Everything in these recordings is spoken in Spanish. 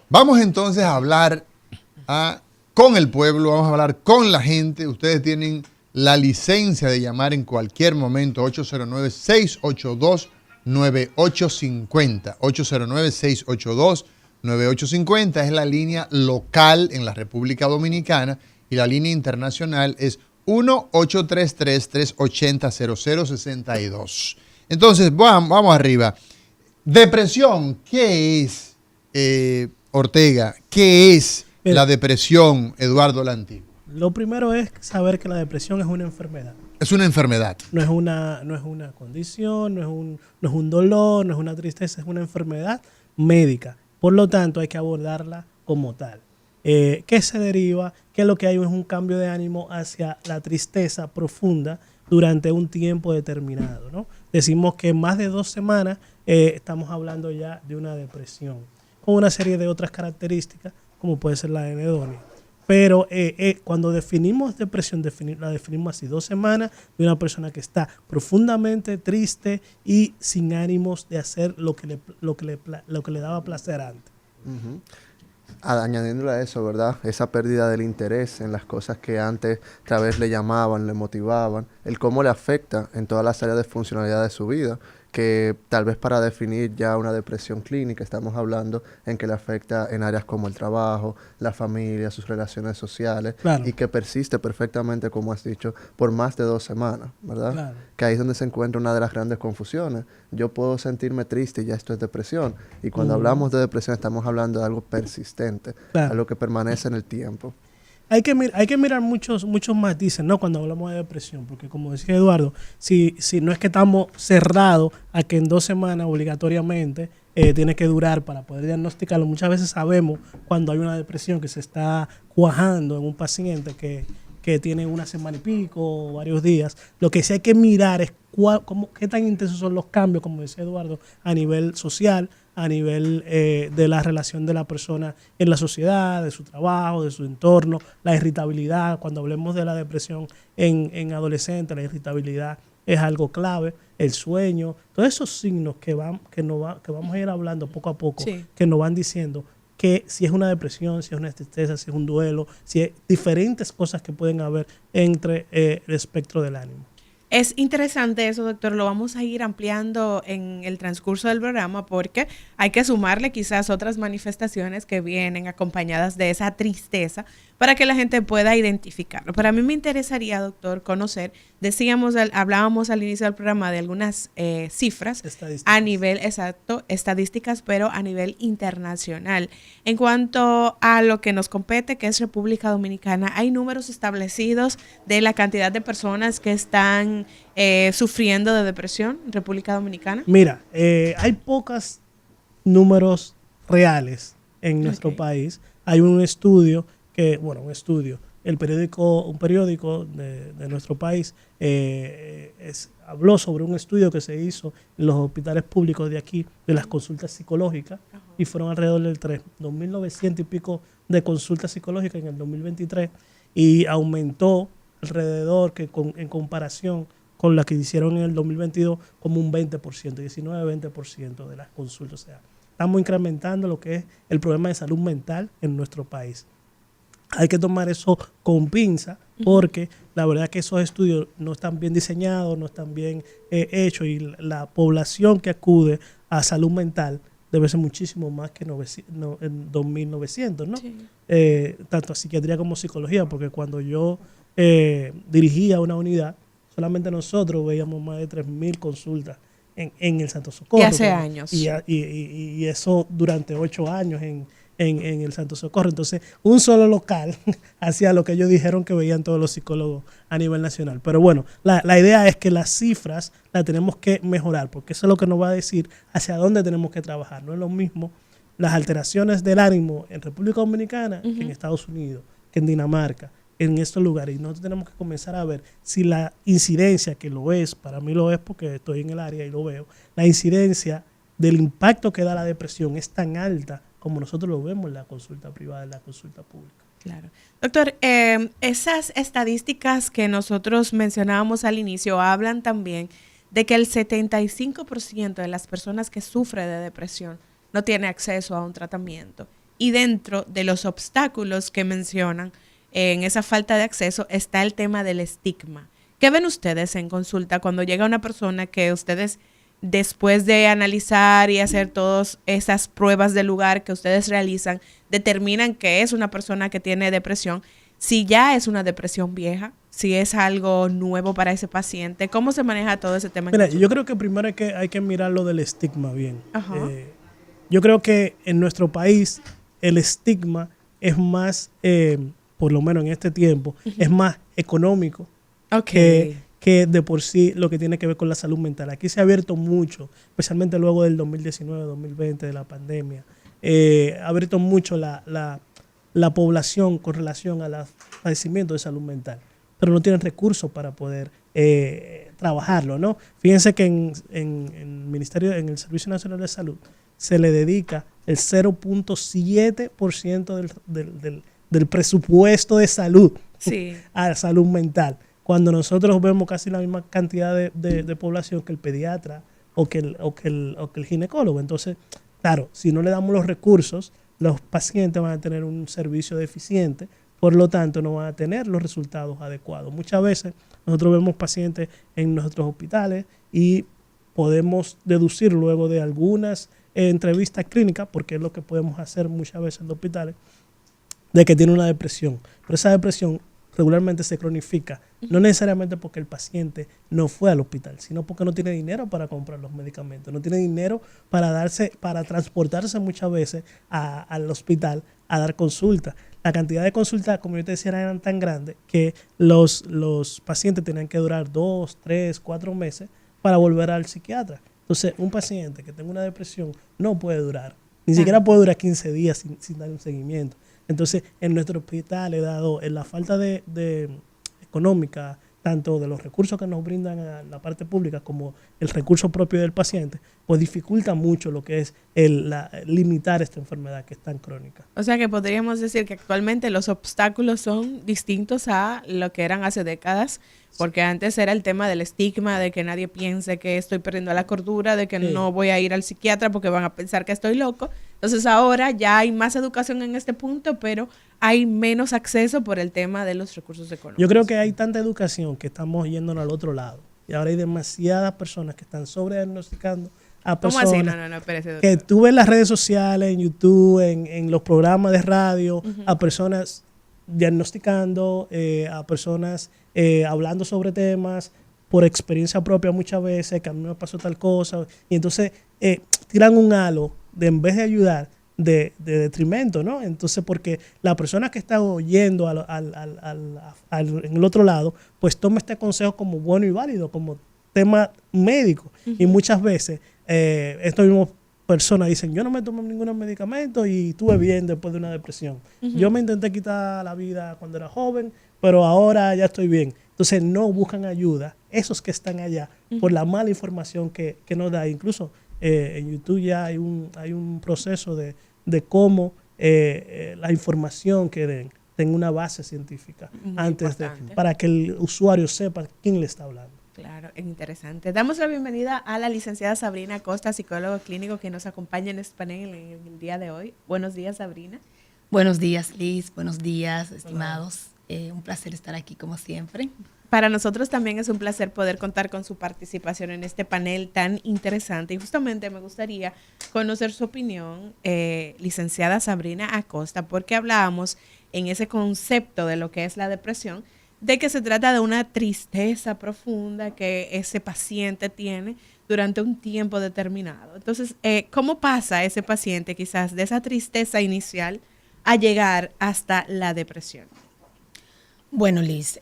Vamos entonces a hablar con el pueblo, vamos a hablar con la gente. Ustedes tienen la licencia de llamar en cualquier momento, 809-682-9850. 809-682-9850 es la línea local en la República Dominicana y la línea internacional es 1-833-380-0062. Entonces, vamos arriba. Depresión, ¿qué es, Ortega? ¿Qué es la depresión, Eduardo Lanti? Lo primero es saber que la depresión es una enfermedad. Es una enfermedad. No es una condición, no es un dolor, no es una tristeza, es una enfermedad médica. Por lo tanto, hay que abordarla como tal. ¿Qué se deriva? Que lo que hay es un cambio de ánimo hacia la tristeza profunda durante un tiempo determinado, ¿no? Decimos que en más de 2 semanas estamos hablando ya de una depresión, con una serie de otras características, como puede ser la anedonia. Pero cuando definimos depresión, la definimos así: 2 semanas de una persona que está profundamente triste y sin ánimos de hacer lo que le daba placer antes. Uh-huh. Añadiéndole a eso, ¿verdad? Esa pérdida del interés en las cosas que antes tal vez le llamaban, le motivaban, el cómo le afecta en todas las áreas de funcionalidad de su vida, que tal vez para definir ya una depresión clínica estamos hablando en que le afecta en áreas como el trabajo, la familia, sus relaciones sociales, claro, y que persiste perfectamente, como has dicho, por más de 2 semanas, ¿verdad? Claro. Que ahí es donde se encuentra una de las grandes confusiones. Yo puedo sentirme triste y ya esto es depresión. Y cuando hablamos de depresión estamos hablando de algo persistente, claro, algo que permanece en el tiempo. Hay que mirar muchos matices, ¿no? Cuando hablamos de depresión, porque como decía Eduardo, si no es que estamos cerrados a que en 2 semanas obligatoriamente tiene que durar para poder diagnosticarlo. Muchas veces sabemos cuando hay una depresión que se está cuajando en un paciente que tiene 1 semana y pico o varios días. Lo que sí hay que mirar es qué tan intensos son los cambios, como decía Eduardo, a nivel social, a nivel de la relación de la persona en la sociedad, de su trabajo, de su entorno, la irritabilidad. Cuando hablemos de la depresión en adolescentes, la irritabilidad es algo clave, el sueño, todos esos signos que vamos a ir hablando poco a poco, sí, que nos van diciendo que si es una depresión, si es una tristeza, si es un duelo, si es diferentes cosas que pueden haber entre el espectro del ánimo. Es interesante eso, doctor. Lo vamos a ir ampliando en el transcurso del programa porque hay que sumarle quizás otras manifestaciones que vienen acompañadas de esa tristeza para que la gente pueda identificarlo. Pero a mí me interesaría, doctor, conocer, hablábamos al inicio del programa de algunas cifras a nivel, estadísticas, pero a nivel internacional. En cuanto a lo que nos compete, que es República Dominicana, ¿hay números establecidos de la cantidad de personas que están sufriendo de depresión en República Dominicana? Mira, hay pocos números reales en nuestro país. Hay un estudio un periódico de nuestro país habló sobre un estudio que se hizo en los hospitales públicos de aquí, de las consultas psicológicas, y fueron alrededor del 2.900 y pico de consultas psicológicas en el 2023, y aumentó alrededor en comparación con la que hicieron en el 2022 como un 20%, 19-20% de las consultas. O sea, estamos incrementando lo que es el problema de salud mental en nuestro país. Hay que tomar eso con pinza porque la verdad es que esos estudios no están bien diseñados, no están bien hechos, y la población que acude a salud mental debe ser muchísimo más que 2.900, ¿no? Sí. Tanto a psiquiatría como psicología, porque cuando yo dirigía una unidad, solamente nosotros veíamos más de 3.000 consultas en el Santo Socorro. Y hace años. Y eso durante 8 años en el Santo Socorro. Entonces, un solo local hacía lo que ellos dijeron que veían todos los psicólogos a nivel nacional. Pero bueno, la idea es que las cifras las tenemos que mejorar, porque eso es lo que nos va a decir hacia dónde tenemos que trabajar. No es lo mismo las alteraciones del ánimo en República Dominicana que en Estados Unidos, que en Dinamarca, en estos lugares. Y nosotros tenemos que comenzar a ver si la incidencia, que lo es, para mí lo es porque estoy en el área y lo veo, la incidencia del impacto que da la depresión es tan alta como nosotros lo vemos en la consulta privada, en la consulta pública. Claro. Doctor, esas estadísticas que nosotros mencionábamos al inicio hablan también de que el 75% de las personas que sufren de depresión no tiene acceso a un tratamiento. Y dentro de los obstáculos que mencionan en esa falta de acceso está el tema del estigma. ¿Qué ven ustedes en consulta cuando llega una persona que ustedes, después de analizar y hacer todas esas pruebas del lugar que ustedes realizan, determinan que es una persona que tiene depresión? Si ya es una depresión vieja, si es algo nuevo para ese paciente, ¿cómo se maneja todo ese tema? Mira, yo creo que primero hay que mirar lo del estigma bien. Ajá. Yo creo que en nuestro país el estigma es más, por lo menos en este tiempo, es más económico que de por sí lo que tiene que ver con la salud mental. Aquí se ha abierto mucho, especialmente luego del 2019, 2020, de la pandemia. Ha abierto mucho la población con relación a los padecimientos de salud mental, pero no tienen recursos para poder trabajarlo, ¿no? Fíjense que en el Servicio Nacional de Salud se le dedica el 0.7% del presupuesto de salud a la salud mental, cuando nosotros vemos casi la misma cantidad de población que el pediatra o que el ginecólogo. Entonces, claro, si no le damos los recursos, los pacientes van a tener un servicio deficiente, por lo tanto no van a tener los resultados adecuados. Muchas veces nosotros vemos pacientes en nuestros hospitales y podemos deducir luego de algunas entrevistas clínicas, porque es lo que podemos hacer muchas veces en los hospitales, de que tiene una depresión. Pero esa depresión regularmente se cronifica, no necesariamente porque el paciente no fue al hospital, sino porque no tiene dinero para comprar los medicamentos, no tiene dinero para transportarse muchas veces al hospital a dar consulta. La cantidad de consultas, como yo te decía, eran tan grandes que los pacientes tenían que durar 2, 3, 4 meses para volver al psiquiatra. Entonces, un paciente que tenga una depresión no puede durar, ni siquiera puede durar 15 días sin dar un seguimiento. Entonces, en nuestro hospital, dado en la falta de económica, tanto de los recursos que nos brindan a la parte pública como el recurso propio del paciente, pues dificulta mucho lo que es limitar esta enfermedad que es tan crónica. O sea que podríamos decir que actualmente los obstáculos son distintos a lo que eran hace décadas, porque antes era el tema del estigma, de que nadie piense que estoy perdiendo la cordura, de que no voy a ir al psiquiatra porque van a pensar que estoy loco. Entonces ahora ya hay más educación en este punto, pero hay menos acceso por el tema de los recursos económicos. Yo creo que hay tanta educación que estamos yéndonos al otro lado. Y ahora hay demasiadas personas que están sobrediagnosticando a personas. ¿Cómo así? No, espérese, doctor. Que tú ves en las redes sociales, en YouTube, en los programas de radio, a personas diagnosticando, a personas hablando sobre temas por experiencia propia muchas veces, que a mí me pasó tal cosa. Y entonces tiran un halo en vez de ayudar, de detrimento, ¿no? Entonces, porque la persona que está oyendo en el otro lado, pues toma este consejo como bueno y válido, como tema médico. Y muchas veces estos mismos personas dicen, yo no me tomo ningún medicamento y estuve bien después de una depresión. Yo me intenté quitar la vida cuando era joven, pero ahora ya estoy bien. Entonces no buscan ayuda, esos que están allá, por la mala información que nos da. Incluso en YouTube ya hay un proceso de cómo la información que den tenga una base científica para que el usuario sepa quién le está hablando. Claro, es interesante. Damos la bienvenida a la licenciada Sabrina Costa, psicólogo clínico, que nos acompaña en este panel en el día de hoy. Buenos días, Sabrina. Buenos días, Liz. Buenos días, estimados. Un placer estar aquí como siempre. Para nosotros también es un placer poder contar con su participación en este panel tan interesante. Y justamente me gustaría conocer su opinión, licenciada Sabrina Acosta, porque hablábamos en ese concepto de lo que es la depresión, de que se trata de una tristeza profunda que ese paciente tiene durante un tiempo determinado. Entonces, ¿cómo pasa ese paciente quizás de esa tristeza inicial a llegar hasta la depresión? Bueno, Liz,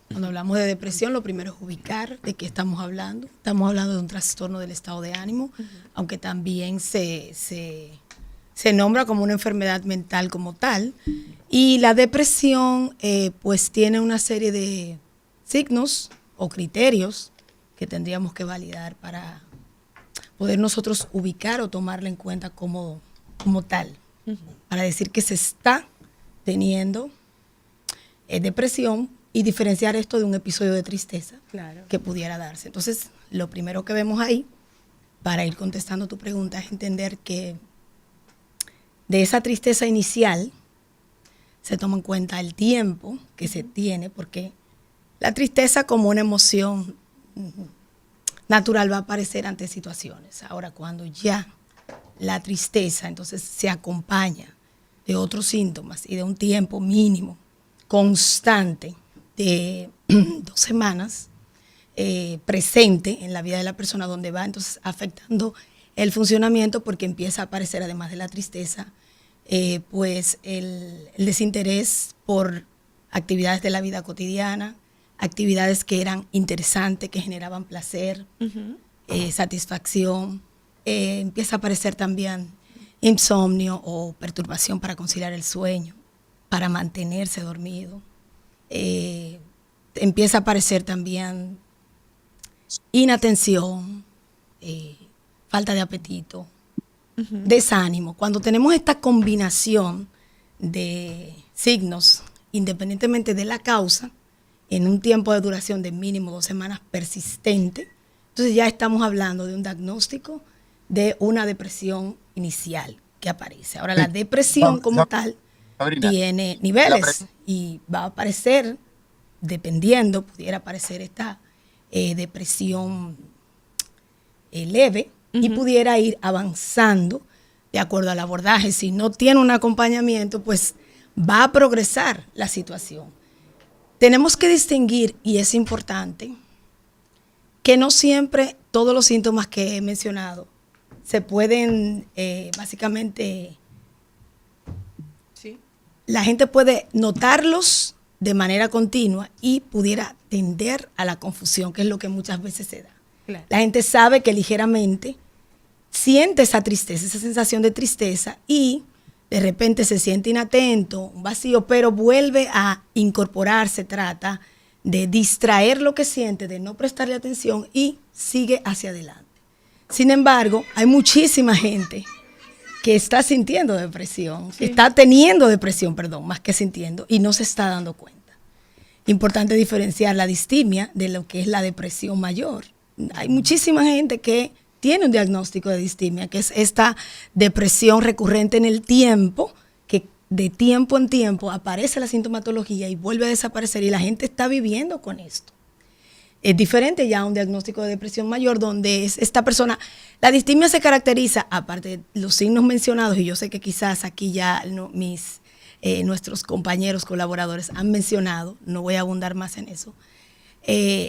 cuando hablamos de depresión, lo primero es ubicar de qué estamos hablando. Estamos hablando de un trastorno del estado de ánimo, aunque también se nombra como una enfermedad mental como tal. Y la depresión, pues tiene una serie de signos o criterios que tendríamos que validar para poder nosotros ubicar o tomarla en cuenta como tal, para decir que se está teniendo depresión y diferenciar esto de un episodio de tristeza que pudiera darse. Entonces, lo primero que vemos ahí, para ir contestando tu pregunta, es entender que de esa tristeza inicial se toma en cuenta el tiempo que se tiene, porque la tristeza como una emoción natural va a aparecer ante situaciones. Ahora, cuando ya la tristeza entonces se acompaña de otros síntomas y de un tiempo mínimo, constante, de 2 semanas, presente en la vida de la persona, donde va entonces afectando el funcionamiento, porque empieza a aparecer, además de la tristeza, pues el desinterés por actividades de la vida cotidiana, actividades que eran interesantes, que generaban placer, satisfacción. Empieza a aparecer también insomnio o perturbación para conciliar el sueño, para mantenerse dormido. Empieza a aparecer también inatención, falta de apetito, desánimo. Cuando tenemos esta combinación de signos, independientemente de la causa, en un tiempo de duración de mínimo 2 semanas persistente, entonces ya estamos hablando de un diagnóstico de una depresión inicial que aparece. Ahora, la depresión como tal tiene niveles y va a aparecer, dependiendo, pudiera aparecer esta depresión leve y pudiera ir avanzando de acuerdo al abordaje. Si no tiene un acompañamiento, pues va a progresar la situación. Tenemos que distinguir, y es importante, que no siempre todos los síntomas que he mencionado se pueden, básicamente, la gente puede notarlos de manera continua y pudiera tender a la confusión, que es lo que muchas veces se da. Claro. La gente sabe que ligeramente siente esa tristeza, esa sensación de tristeza, y de repente se siente inatento, un vacío, pero vuelve a incorporarse, trata de distraer lo que siente, de no prestarle atención y sigue hacia adelante. Sin embargo, hay muchísima gente que está sintiendo depresión, que está teniendo depresión, perdón, más que sintiendo, y no se está dando cuenta. Importante diferenciar la distimia de lo que es la depresión mayor. Hay muchísima gente que tiene un diagnóstico de distimia, que es esta depresión recurrente en el tiempo, que de tiempo en tiempo aparece la sintomatología y vuelve a desaparecer, y la gente está viviendo con esto. Es diferente ya a un diagnóstico de depresión mayor, donde es esta persona. La distimia se caracteriza, aparte de los signos mencionados, y yo sé que quizás aquí ya nuestros compañeros colaboradores han mencionado, no voy a abundar más en eso,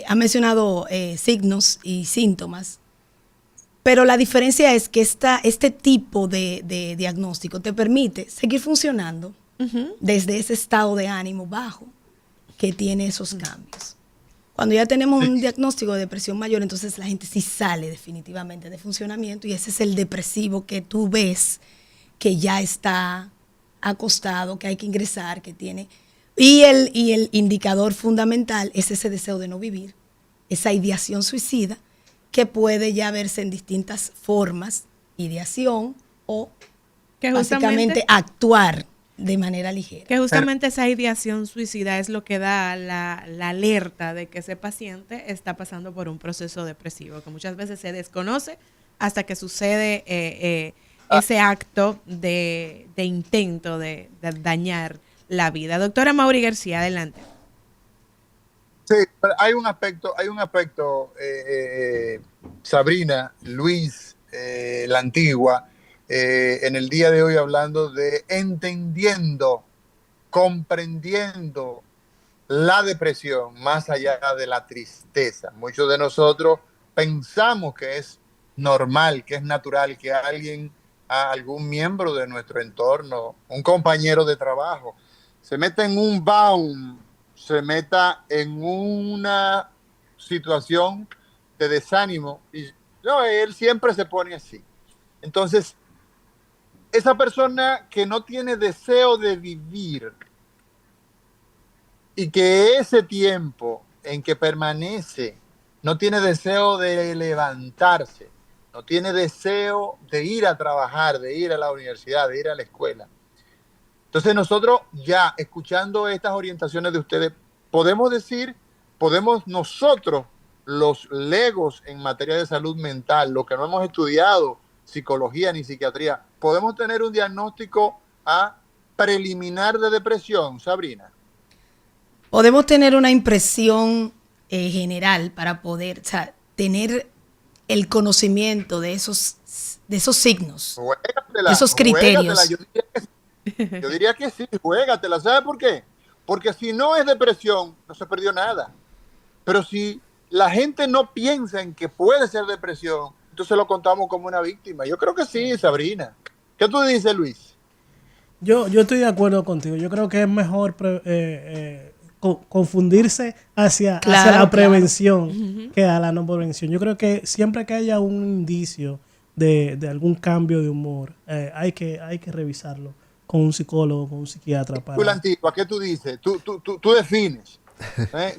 han mencionado signos y síntomas, pero la diferencia es que este tipo de diagnóstico te permite seguir funcionando desde ese estado de ánimo bajo que tiene esos cambios. Cuando ya tenemos un diagnóstico de depresión mayor, entonces la gente sí sale definitivamente de funcionamiento, y ese es el depresivo que tú ves que ya está acostado, que hay que ingresar, que tiene. Y el indicador fundamental es ese deseo de no vivir, esa ideación suicida, que puede ya verse en distintas formas, ideación o que básicamente actuar de manera ligera. Que justamente esa ideación suicida es lo que da la alerta de que ese paciente está pasando por un proceso depresivo, que muchas veces se desconoce hasta que sucede ese acto de intento de dañar la vida. Doctora Mauri García, adelante. Sí, pero hay un aspecto, Sabrina, Luis, la antigua, en el día de hoy hablando de entendiendo, comprendiendo la depresión más allá de la tristeza. Muchos de nosotros pensamos que es normal, que es natural que algún miembro de nuestro entorno, un compañero de trabajo, se meta en un baúl, se meta en una situación de desánimo, y no, él siempre se pone así. Entonces, esa persona que no tiene deseo de vivir y que ese tiempo en que permanece no tiene deseo de levantarse, no tiene deseo de ir a trabajar, de ir a la universidad, de ir a la escuela. Entonces nosotros ya escuchando estas orientaciones de ustedes, podemos nosotros, los legos en materia de salud mental, los que no hemos estudiado psicología ni psiquiatría, podemos tener un diagnóstico preliminar de depresión, Sabrina. Podemos tener una impresión general para poder, o sea, tener el conocimiento de esos signos, de esos criterios. Yo diría que sí, juégatela. ¿Sabe por qué? Porque si no es depresión, no se perdió nada. Pero si la gente no piensa en que puede ser depresión, entonces lo contamos como una víctima. Yo creo que sí, Sabrina. ¿Qué tú dices, Luis? Yo estoy de acuerdo contigo. Yo creo que es mejor confundirse hacia la prevención que a la no prevención. Yo creo que siempre que haya un indicio de algún cambio de humor, hay que revisarlo con un psicólogo, con un psiquiatra. Tú, la antigua, ¿qué tú dices? Tú defines.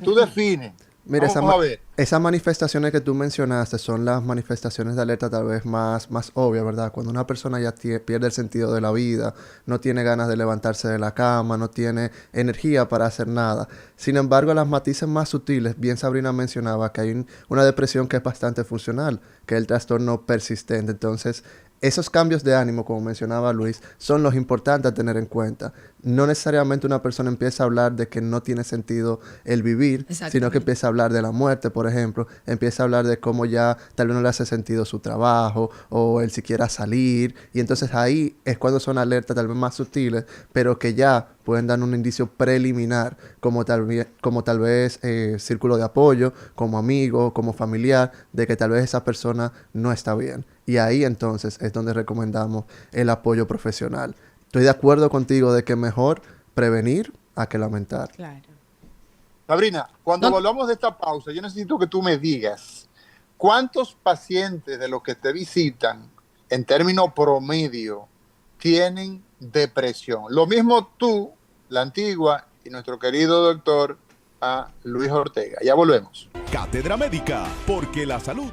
Tú defines. Mira, Vamos a ver. esas manifestaciones que tú mencionaste son las manifestaciones de alerta tal vez más obvias, ¿verdad? Cuando una persona ya pierde el sentido de la vida, no tiene ganas de levantarse de la cama, no tiene energía para hacer nada. Sin embargo, las matices más sutiles, bien Sabrina mencionaba que hay una depresión que es bastante funcional, que es el trastorno persistente. Entonces, esos cambios de ánimo, como mencionaba Luis, son los importantes a tener en cuenta. No necesariamente una persona empieza a hablar de que no tiene sentido el vivir, sino que empieza a hablar de la muerte, por ejemplo. Empieza a hablar de cómo ya tal vez no le hace sentido su trabajo o el siquiera salir. Y entonces ahí es cuando son alertas tal vez más sutiles, pero que ya pueden dar un indicio preliminar, como tal vez círculo de apoyo, como amigo, como familiar, de que tal vez esa persona no está bien. Y ahí entonces es donde recomendamos el apoyo profesional. Estoy de acuerdo contigo de que mejor prevenir a que lamentar. Claro. Sabrina, cuando volvamos de esta pausa, yo necesito que tú me digas cuántos pacientes de los que te visitan, en términos promedio, tienen depresión. Lo mismo tú, la antigua, y nuestro querido doctor Luis Ortega. Ya volvemos. Cátedra Médica, porque la salud